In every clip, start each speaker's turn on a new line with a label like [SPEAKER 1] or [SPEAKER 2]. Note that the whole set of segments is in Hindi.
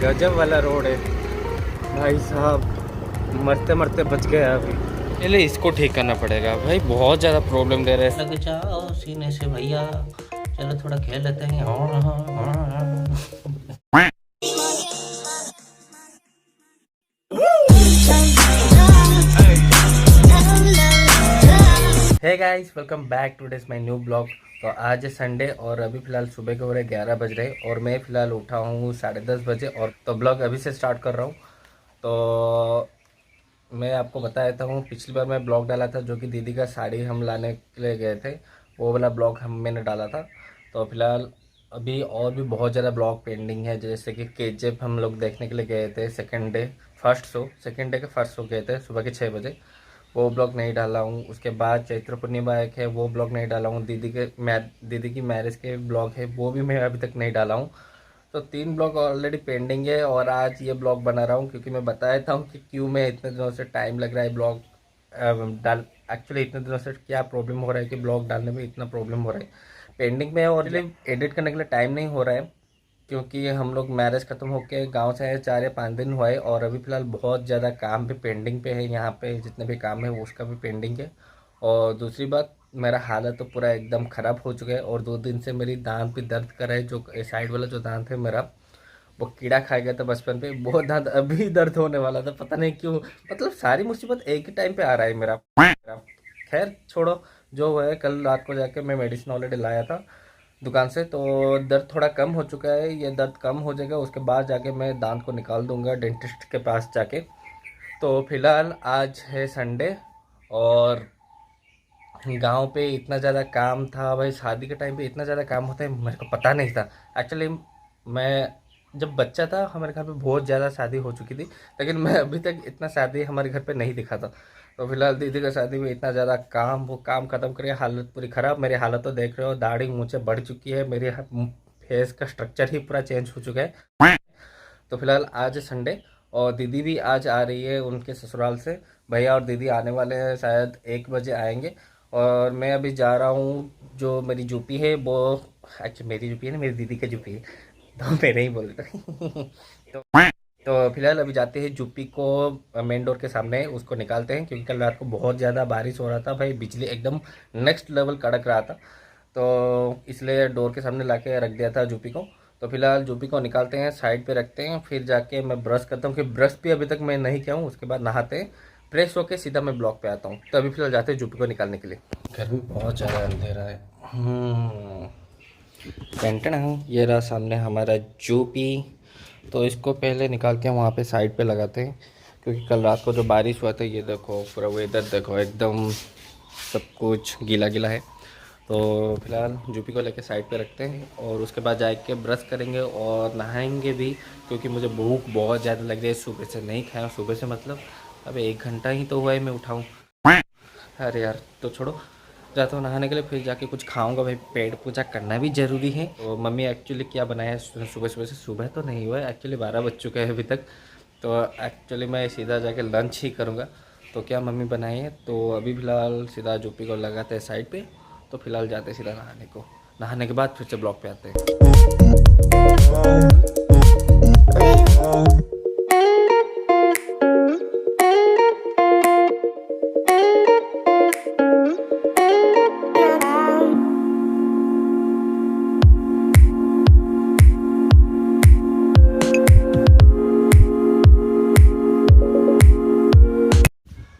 [SPEAKER 1] गजब वाला रोड है भाई साहब, मरते मरते बच गया अभी। पहले इसको ठीक करना पड़ेगा भाई, बहुत ज़्यादा प्रॉब्लम दे रहे हैं। लग जाओ सीने से भैया, चलो थोड़ा खेल लेते हैं। Hey guys, welcome back to this my new blog. तो आज है संडे और अभी फ़िलहाल सुबह के हो रहे 11 बज रहे और मैं फ़िलहाल उठा हूँ 10:30 बजे और तो ब्लॉग अभी से स्टार्ट कर रहा हूँ। तो मैं आपको बता देता हूँ, पिछली बार मैं ब्लॉग डाला था जो कि दीदी का साड़ी हम लाने के लिए गए थे, वो वाला ब्लॉग मैंने डाला था। तो फिलहाल अभी और भी बहुत ज़्यादा ब्लॉग पेंडिंग है, जैसे कि केजीएफ हम लोग देखने के लिए गए थे सेकेंड डे के फर्स्ट शो गए थे सुबह के 6 बजे, वो ब्लॉग नहीं डाला हूँ। उसके बाद चैत्र पूर्णिमा एक है, वो ब्लॉग नहीं डाला हूँ। दीदी की मैरिज के ब्लॉग है, वो भी मैं अभी तक नहीं डाला हूँ। तो 3 ब्लॉग ऑलरेडी पेंडिंग है और आज ये ब्लॉग बना रहा हूँ क्योंकि मैं बताया था कि क्यों मैं इतने दिनों से टाइम लग रहा है ब्लॉग डाल। एक्चुअली इतने दिनों से क्या प्रॉब्लम हो रहा है कि ब्लॉग डालने में इतना प्रॉब्लम हो रहा है, पेंडिंग में है और एडिट करने के लिए टाइम नहीं हो रहा है क्योंकि हम लोग मैरिज ख़त्म होकर गांव से आए 4 या 5 दिन हुआ है और अभी फ़िलहाल बहुत ज़्यादा काम भी पेंडिंग पे है। यहाँ पे जितने भी काम है वो उसका भी पेंडिंग है। और दूसरी बात, मेरा हालत तो पूरा एकदम ख़राब हो चुका है और 2 दिन से मेरी दांत भी दर्द कर रहा है। जो साइड वाला जो दांत है मेरा, वो कीड़ा खा गया था बचपन पे, वो दांत अभी दर्द होने वाला था, पता नहीं क्यों। मतलब सारी मुसीबत एक ही टाइम पे आ रहा है मेरा। खैर छोड़ो, जो है कल रात को जाके मैं मेडिसिन ऑलरेडी लाया था दुकान से, तो दर्द थोड़ा कम हो चुका है। ये दर्द कम हो जाएगा उसके बाद जाके मैं दांत को निकाल दूंगा डेंटिस्ट के पास जाके। तो फिलहाल आज है संडे और गांव पे इतना ज़्यादा काम था भाई, शादी के टाइम पे इतना ज़्यादा काम होता है मेरे को पता नहीं था। एक्चुअली मैं जब बच्चा था हमारे घर पे बहुत ज़्यादा शादी हो चुकी थी, लेकिन मैं अभी तक इतना शादी हमारे घर पे नहीं दिखा था। तो फिलहाल दीदी का शादी में इतना ज़्यादा काम, वो काम ख़त्म करके हालत पूरी ख़राब। मेरी हालत तो देख रहे हो, दाढ़ी मुँह बढ़ चुकी है, मेरे फेस का स्ट्रक्चर ही पूरा चेंज हो चुका है। तो फिलहाल आज संडे और दीदी भी आज आ रही है उनके ससुराल से। भैया और दीदी आने वाले हैं, शायद 1 बजे आएंगे। और मैं अभी जा रहा हूँ, जो मेरी जूपी है वो, अच्छा मेरी जूपी है ना, मेरी दीदी का जूपी है तो मैं नहीं बोल रहा तो फिलहाल अभी जाते हैं जूपी को मेन डोर के सामने उसको निकालते हैं क्योंकि कल रात को बहुत ज़्यादा बारिश हो रहा था भाई, बिजली एकदम नेक्स्ट लेवल कड़क रहा था, तो इसलिए डोर के सामने लाके रख दिया था जूपी को। तो फिलहाल जूपी को निकालते हैं, साइड पे रखते हैं, फिर जाके मैं ब्रश करता हूँ कि ब्रश भी अभी तक मैं नहीं किया हूँ। उसके बाद नहाते हैं, फ्रेश होके सीधा मैं ब्लॉक पे आता हूँ। तो अभी फिलहाल जाते हैं जूपी को निकालने के लिए। घर में बहुत ज़्यादा अंधेरा है। टेंटन है, ये रहा सामने हमारा जूपी। तो इसको पहले निकाल के वहाँ पे साइड पे लगाते हैं क्योंकि कल रात को जो बारिश हुआ था, ये देखो पूरा वेदर देखो, एकदम सब कुछ गीला गीला है। तो फिलहाल जूपी को लेके साइड पे रखते हैं और उसके बाद जाके ब्रश करेंगे और नहाएंगे भी क्योंकि मुझे भूख बहुत ज़्यादा लग रही है। सुबह से नहीं खाया, सुबह से मतलब अब 1 घंटा ही तो हुआ है मैं उठाऊँ। अरे यार तो छोड़ो, जाता हूँ नहाने के लिए, फिर जाके कुछ खाऊंगा भाई, पेट पूजा करना भी ज़रूरी है। तो मम्मी एक्चुअली क्या बनाया है सुबह सुबह से, सुबह तो नहीं हुआ है एक्चुअली, 12 बज चुके हैं अभी तक। तो एक्चुअली मैं सीधा जाके लंच ही करूँगा। तो क्या मम्मी बनाई है, तो अभी फ़िलहाल सीधा जूपी को लगाते हैं साइड पे। तो फिलहाल जाते हैं सीधा नहाने को, नहाने के बाद फिर से ब्लॉक पे आते हैं।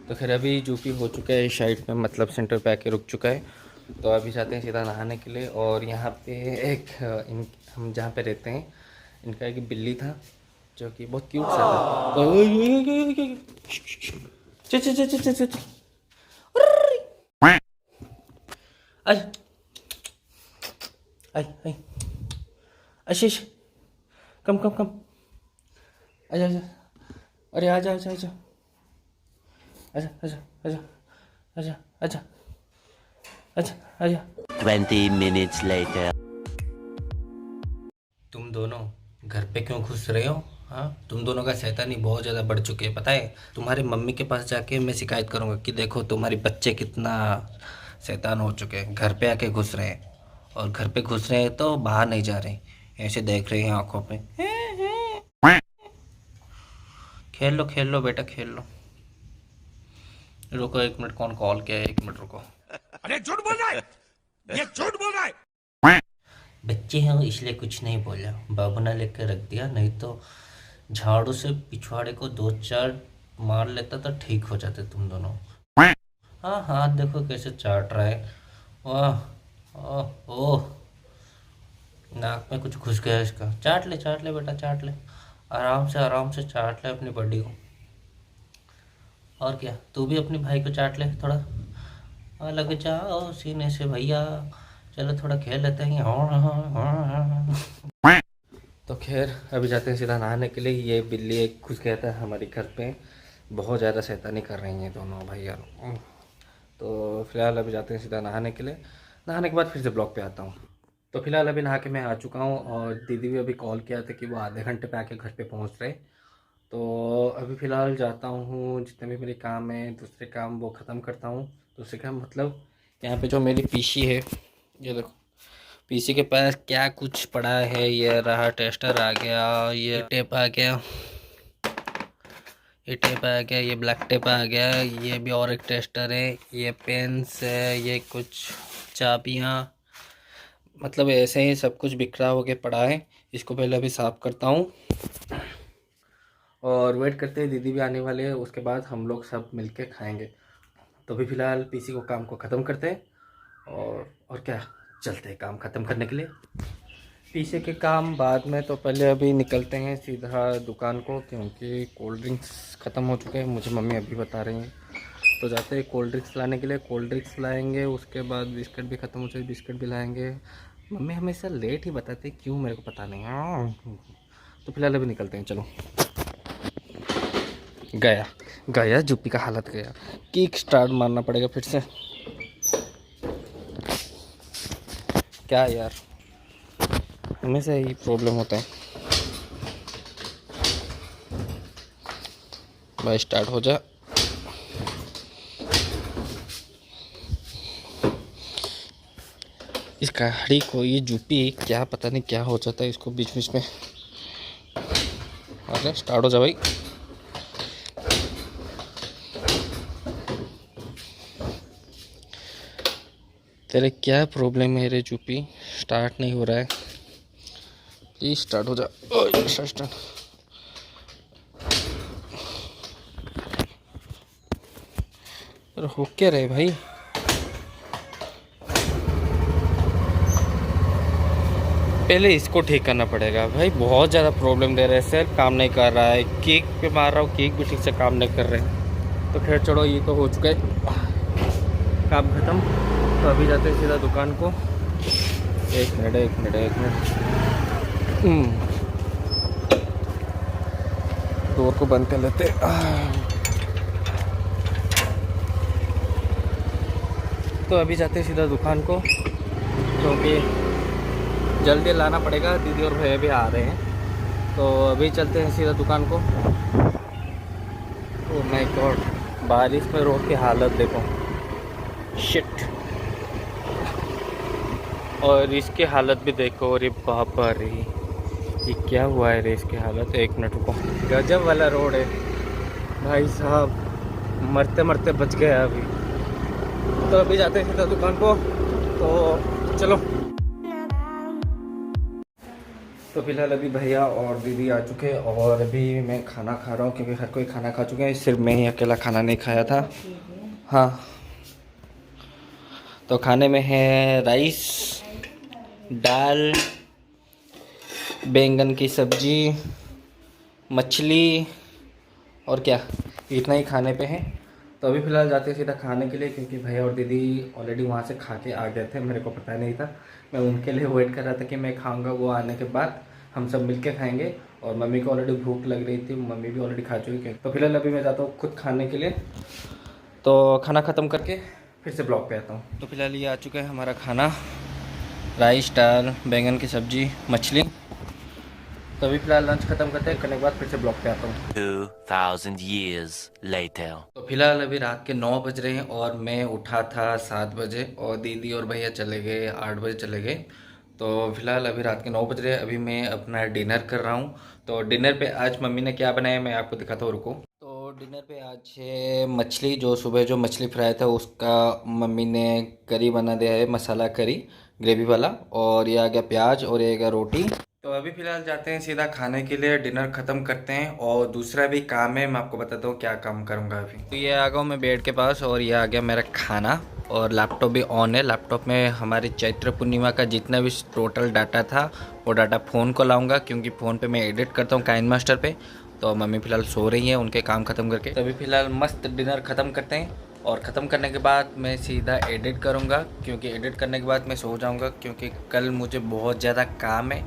[SPEAKER 1] तो फिर अभी जूपी हो चुका है साइड में, मतलब सेंटर पे आके रुक चुका है। तो अभी जाते हैं सीधा नहाने के लिए। और यहाँ पे एक हम जहाँ पे रहते हैं, इनका एक बिल्ली था जो कि बहुत क्यूट सा था। तो च च च च च च आई आई आई आशीष, कम कम कम, आजा आजा, अरे आजा आजा आजा आजा आजा आजा आजा आजा आजा आजा।
[SPEAKER 2] 20 minutes later.
[SPEAKER 1] तुम दोनों घर पे क्यों घुस रहे हो? हाँ, तुम दोनों का शैतानी बहुत ज़्यादा बढ़ चुकी है, पता है? तुम्हारी मम्मी के पास जाके मैं शिकायत करूँगा कि देखो तुम्हारे बच्चे कितना शैतान हो चुके हैं, घर पे आके घुस रहे हैं। और घर पे घुस रहे हैं तो बाहर नहीं जा रहे हैं, ऐसे देख रहे हैं आंखों पे। खेल लो बेटा, खेल लो। रुको 1 मिनट, कौन कॉल किया है, 1 मिनट रुको।
[SPEAKER 3] अरे झूठ बोल रहा है, ये झूठ बोल रहा है।
[SPEAKER 1] बच्चे हैं इसलिए कुछ नहीं बोला, बाबू ने लेकर रख दिया, नहीं तो झाड़ू से पिछवाड़े को 2-4 मार लेता तो ठीक हो जाते तुम दोनों। हाँ हाथ देखो कैसे चाट रहा है। वाह, ओह ओह, नाक में कुछ घुस गया इसका। चाट ले बेटा, चाट ले, आराम से चाट ले अपनी बॉडी को। और क्या, तू भी अपने भाई को चाट ले थोड़ा। लग जाओ सीने से भैया, चलो थोड़ा खेल लेते हैं। तो खैर अभी जाते हैं सीधा नहाने के लिए। ये बिल्ली एक घुस गया था हमारे घर पे, बहुत ज़्यादा शैतानी कर रही हैं दोनों भैया। तो फिलहाल अभी जाते हैं सीधा नहाने के लिए, नहाने के बाद फिर से ब्लॉग पे आता हूँ। तो फिलहाल अभी नहा के मैं आ चुका हूँ, और दीदी भी अभी कॉल किया था कि वो आधे घंटे पे आके घर पे पहुँच रहे। तो अभी फ़िलहाल जाता हूँ, जितने भी मेरे काम हैं दूसरे काम वो ख़त्म करता हूँ। दूसरे काम मतलब यहाँ पे जो मेरी पीसी है, ये देखो पीसी के पास क्या कुछ पड़ा है। ये रहा टेस्टर आ गया, ये टेप आ गया, ये टेप आ गया, ये ब्लैक टेप आ गया, ये भी और एक टेस्टर है, ये पेन्स है, ये कुछ चाबियाँ, मतलब ऐसे ही सब कुछ बिखरा होके पड़ा है। इसको पहले अभी साफ़ करता हूँ और वेट करते हैं, दीदी भी आने वाले हैं, उसके बाद हम लोग सब मिलके खाएंगे। तो अभी फ़िलहाल पीसी को काम को ख़त्म करते हैं, और क्या, चलते हैं काम ख़त्म करने के लिए। पीछे के काम बाद में, तो पहले अभी निकलते हैं सीधा दुकान को, क्योंकि कोल्ड ड्रिंक्स ख़त्म हो चुके हैं, मुझे मम्मी अभी बता रही हैं। तो जाते हैं कोल्ड ड्रिंक्स लाने के लिए, कोल्ड ड्रिंक्स लाएंगे, उसके बाद बिस्किट भी ख़त्म हो चुके, बिस्किट भी लाएंगे। मम्मी हमेशा लेट ही बताते, क्यों मेरे को पता नहीं। तो फिलहाल अभी निकलते हैं, चलो। गया जुप्पी का हालत गया। किक स्टार्ट मारना पड़ेगा फिर से। क्या यार, हमेशा ही प्रॉब्लम होता है। भाई स्टार्ट हो जा। इस गाड़ी को, ये जुप्पी क्या पता नहीं क्या हो जाता है इसको बीच बीच में। अरे स्टार्ट हो जा भाई। तेरे क्या प्रॉब्लम है रे जुप्पी, स्टार्ट नहीं हो रहा है, प्लीज स्टार्ट हो जा। स्टार्ट। हो क्या रहे भाई, पहले इसको ठीक करना पड़ेगा भाई, बहुत ज़्यादा प्रॉब्लम दे रहा है। सेल्फ काम नहीं कर रहा है, किक पे मार रहा हूँ, किक भी ठीक से काम नहीं कर रहे। तो खैर छोड़ो, ये तो हो चुका है काम ख़त्म। तो अभी जाते हैं सीधा दुकान को। एक मिनट डोर को बंद कर लेते। तो अभी जाते हैं सीधा दुकान को, क्योंकि जल्दी लाना पड़ेगा, दीदी और भैया भी आ रहे हैं। तो अभी चलते हैं सीधा दुकान को। ओह माय गॉड, बारिश में रोड की हालत देखो, शिट। और इसकी हालत भी देखो, अरे बाप रे, ये क्या हुआ है रे इसकी हालत। 1 मिनट रुको, गजब वाला रोड है भाई साहब, मरते मरते बच गया अभी। तो अभी जाते हैं सीधा दुकान को, तो चलो। तो फिलहाल अभी भैया और दीदी आ चुके हैं, और अभी मैं खाना खा रहा हूँ, क्योंकि हर कोई खाना खा चुके हैं, सिर्फ मैं ही अकेला खाना नहीं खाया था। हाँ, तो खाने में है राइस, दाल, बैंगन की सब्जी, मछली, और क्या, इतना ही खाने पे है। तो अभी फ़िलहाल जाते हैं सीधा खाने के लिए, क्योंकि भैया और दीदी ऑलरेडी वहाँ से खा के आ गए थे, मेरे को पता नहीं था। मैं उनके लिए वेट कर रहा था कि मैं खाऊंगा, वो आने के बाद हम सब मिलके खाएंगे। और मम्मी को ऑलरेडी भूख लग रही थी, मम्मी भी ऑलरेडी खा चुकी है। तो फिलहाल अभी मैं जाता हूँ खुद खाने के लिए, तो खाना ख़त्म करके फिर से ब्लॉग पे आता हूँ। तो फिलहाल ये आ चुका है हमारा खाना, राइस, दाल, बैंगन की सब्जी, मछली। तो अभी फिलहाल लंच खत्म करते हैं, करने के बाद फिर से ब्लॉग पे आता हूँ।
[SPEAKER 2] 2000 years later.
[SPEAKER 1] तो फिलहाल अभी रात के 9 बज रहे हैं, और मैं उठा था 7 बजे, और दीदी और भैया चले गए 8 बजे चले गए। तो फिलहाल अभी रात के 9 बज रहे हैं, अभी मैं अपना डिनर कर रहा हूँ। तो डिनर पे आज मम्मी ने क्या बनाया मैं आपको दिखाता हूँ, रुको। तो डिनर पे आज है मछली, जो सुबह जो मछली फ्राई था उसका मम्मी ने करी बना दिया है, मसाला करी ग्रेवी वाला। और ये आ गया प्याज और ये आ गया रोटी। तो अभी फ़िलहाल जाते हैं सीधा खाने के लिए, डिनर ख़त्म करते हैं। और दूसरा भी काम है, मैं आपको बताता हूँ क्या काम करूँगा अभी। तो ये आ गया हूँ मैं बेड के पास और ये आ गया मेरा खाना और लैपटॉप भी ऑन है। लैपटॉप में हमारी चैत्र पूर्णिमा का जितना भी टोटल डाटा था वो डाटा फ़ोन को लाऊंगा, क्योंकि फ़ोन पे मैं एडिट करता हूँ काइन मास्टर पे। तो मम्मी फ़िलहाल सो रही है उनके काम ख़त्म करके। तभी फ़िलहाल मस्त डिनर ख़त्म करते हैं और ख़त्म करने के बाद मैं सीधा एडिट करूँगा, क्योंकि एडिट करने के बाद मैं सो जाऊँगा, क्योंकि कल मुझे बहुत ज़्यादा काम है।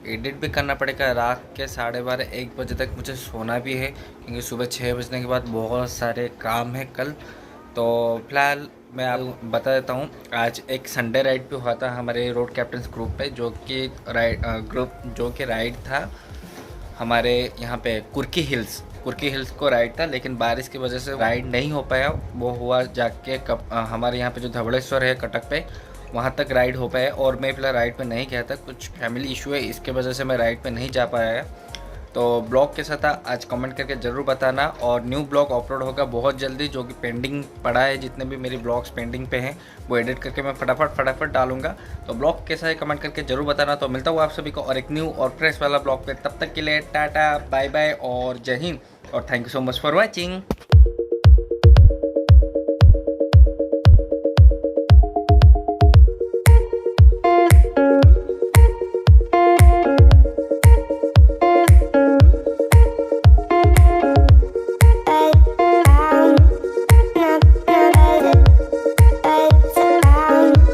[SPEAKER 1] एडिट भी करना पड़ेगा, रात के 12:30-1 बजे तक मुझे सोना भी है, क्योंकि सुबह 6 बजने के बाद बहुत सारे काम है कल। तो फिलहाल मैं आपको बता देता हूँ, आज एक संडे राइड पे हुआ था हमारे रोड कैप्टन्स ग्रुप पे, जो कि राइड था हमारे यहाँ पे कुर्की हिल्स को राइड था। लेकिन बारिश की वजह से राइड नहीं हो पाया। वो हुआ जाके हमारे यहाँ पे जो धवड़ेश्वर है कटक पे, वहाँ तक राइड हो पाया। और मैं फिलहाल राइड पे नहीं गया था, कुछ फैमिली इशू है, इसके वजह से मैं राइड पे नहीं जा पाया। तो ब्लॉग कैसा था आज कमेंट करके ज़रूर बताना। और न्यू ब्लॉग अपलोड होगा बहुत जल्दी, जो कि पेंडिंग पड़ा है, जितने भी मेरी ब्लॉग्स पेंडिंग पे हैं वो एडिट करके मैं फटाफट डालूंगा। तो ब्लॉग कैसा है कमेंट करके ज़रूर बताना। तो मिलता हूँ आप सभी को और एक न्यू और फ्रेश वाला ब्लॉग पे, तब तक के लिए टाटा बाय बाय और जय हिंद और thank you so much for watching.